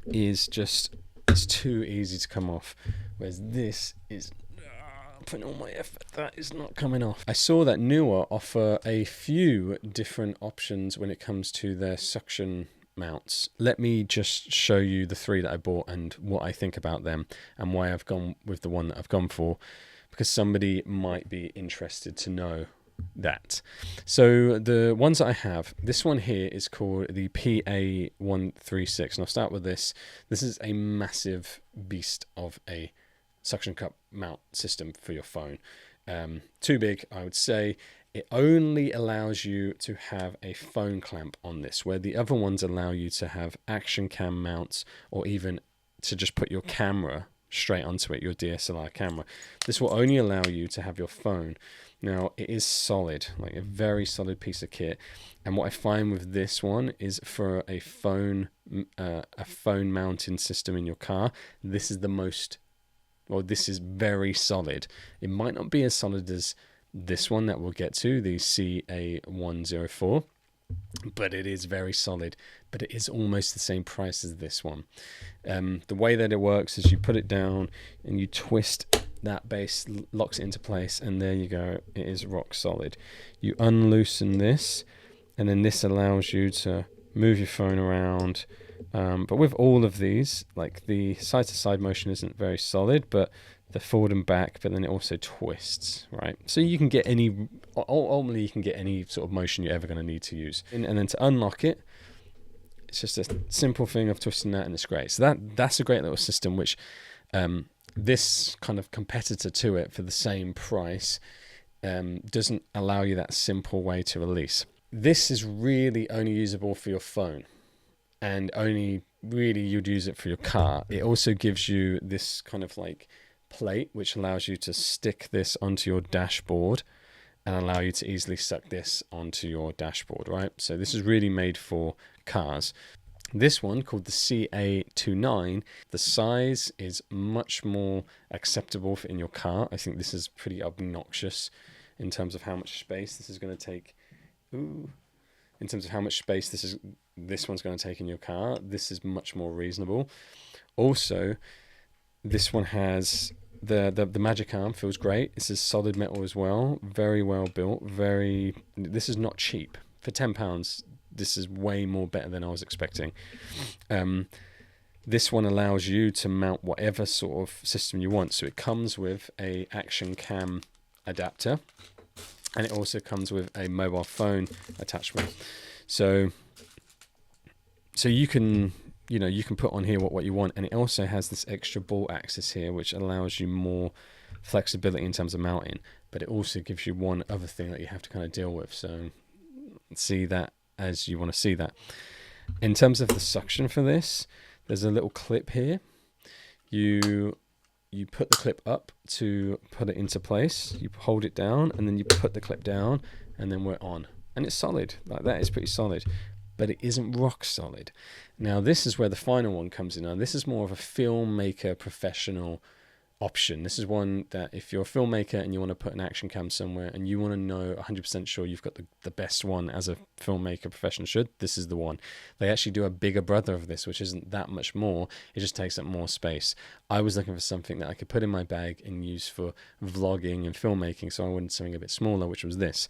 is just, it's too easy to come off, whereas this is putting all my effort, that is not coming off. I saw that Neewer offer a few different options when it comes to their suction mounts. Let me just show you the 3 that I bought and what I think about them and why I've gone with the one that I've gone for, because somebody might be interested to know that. So the ones that I have, this one here is called the PA136, and I'll start with this. This is a massive beast of a suction cup mount system for your phone. Too big, I would say. It only allows you to have a phone clamp on this, where the other ones allow you to have action cam mounts, or even to just put your camera straight onto it, your DSLR camera. This will only allow you to have your phone. Now, it is solid, like a very solid piece of kit. And what I find with this one is, for a phone mounting system in your car, this is the most, well, this is very solid. It might not be as solid as this one that we'll get to, the CA104, but it is very solid. But it is almost the same price as this one. The way that it works is you put it down and you twist that base, locks it into place, and there you go. It is rock solid. You unloosen this, and then this allows you to move your phone around. But with all of these, like, the side-to-side motion isn't very solid, but the forward and back, but then it also twists, right? So you can get any, ultimately you can get any sort of motion you're ever going to need to use. And then to unlock it, it's just a simple thing of twisting that, and it's great. So that's a great little system, which this kind of competitor to it for the same price doesn't allow you that simple way to release. This is really only usable for your phone, and only really you'd use it for your car. It also gives you this kind of like plate, which allows you to stick this onto your dashboard and allow you to easily suck this onto your dashboard, right? So this is really made for cars. This one, called the CA029, the size is much more acceptable in your car. I think this is pretty obnoxious in terms of how much space this is going to take. In terms of how much space this one's going to take in your car, this is much more reasonable. Also, this one has the magic arm, feels great. This is solid metal as well, very well built. This is not cheap. For £10, this is way more better than I was expecting. This one allows you to mount whatever sort of system you want. So it comes with a action cam adapter, and it also comes with a mobile phone attachment. So you can put on here what you want, and it also has this extra ball axis here, which allows you more flexibility in terms of mounting, but it also gives you one other thing that you have to kind of deal with. So see that as you want to see that. In terms of the suction for this, there's a little clip here. You put the clip up to put it into place, you hold it down, and then you put the clip down, and then we're on. And it's solid. Like, that is pretty solid, but it isn't rock solid. Now, this is where the final one comes in. Now, this is more of a filmmaker professional option. This is one that if you're a filmmaker and you want to put an action cam somewhere and you want to know 100% sure you've got the best one as a filmmaker professional should, this is the one. They actually do a bigger brother of this, which isn't that much more. It just takes up more space. I was looking for something that I could put in my bag and use for vlogging and filmmaking, so I wanted something a bit smaller, which was this.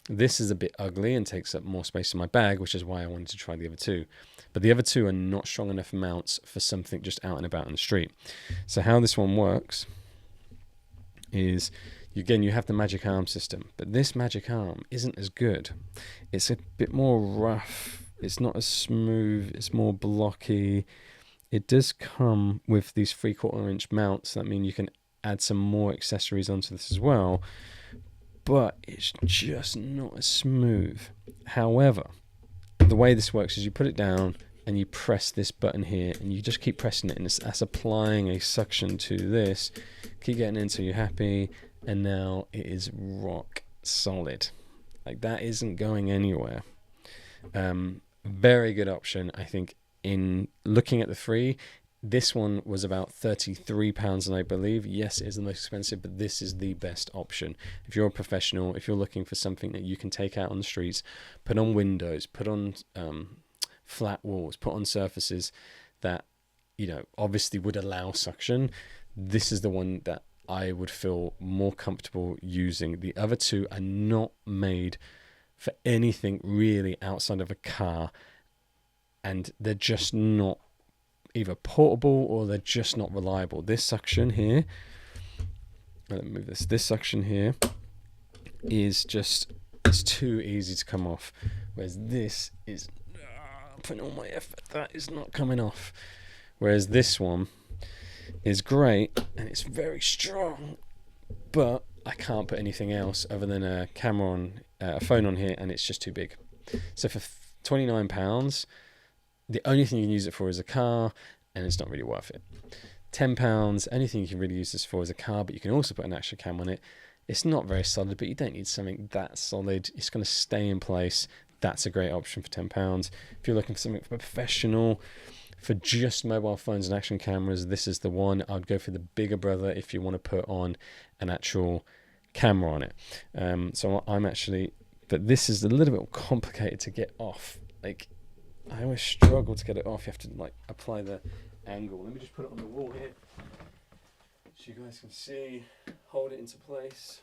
This is a bit ugly and takes up more space in my bag, which is why I wanted to try the other two. But the other two are not strong enough mounts for something just out and about in the street. So how this one works is, again, you have the magic arm system, but this magic arm isn't as good. It's a bit more rough. It's not as smooth. It's more blocky. It does come with these 3/4 inch mounts. That means you can add some more accessories onto this as well, but it's just not as smooth. However, the way this works is you put it down and you press this button here, and you just keep pressing it, and that's applying a suction to this. Keep getting it until you're happy, and now it is rock solid. Like, that isn't going anywhere. Very good option, I think. In looking at the three, this one was about £33, and I believe, yes, it is the most expensive, but this is the best option. If you're a professional, if you're looking for something that you can take out on the streets, put on windows, put on flat walls, put on surfaces that you know, obviously would allow suction. This is the one that I would feel more comfortable using. The other two are not made for anything really outside of a car, and they're just not either portable or they're just not reliable. This suction here, let me move this. This suction here is just, it's too easy to come off, whereas this is putting all my effort, that is not coming off. Whereas this one is great and it's very strong, but I can't put anything else other than a camera on, a phone on here, and it's just too big. So for £29, the only thing you can use it for is a car, and it's not really worth it. £10, anything you can really use this for is a car, but you can also put an action cam on it. It's not very solid, but you don't need something that solid. It's going to stay in place. That's a great option for £10. If you're looking for something professional, for just mobile phones and action cameras, this is the one. I'd go for the bigger brother if you want to put on an actual camera on it. So I'm actually, but this is a little bit complicated to get off. Like, I always struggle to get it off. You have to like apply the angle. Let me just put it on the wall here so you guys can see. Hold it into place.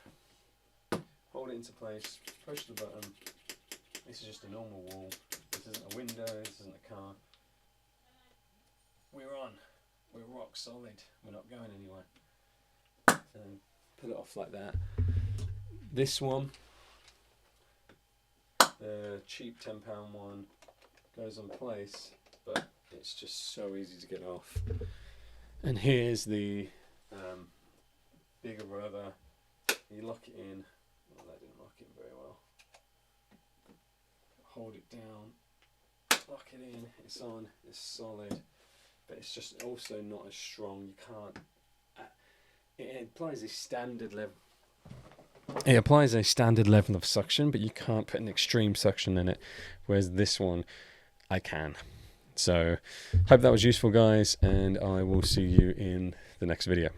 Hold it into place. Push the button. This is just a normal wall. This isn't a window. This isn't a car. We're on. We're rock solid. We're not going anywhere. So put it off like that. This one, the cheap £10 one, goes on place, but it's just so easy to get off. And here's the bigger brother. You lock it in. Well, that didn't lock in very well. Hold it down. Lock it in. It's on. It's solid. But it's just also not as strong. You can't. It applies a standard level. It applies a standard level of suction, but you can't put an extreme suction in it. Whereas this one, I can. So, hope that was useful, guys, and I will see you in the next video.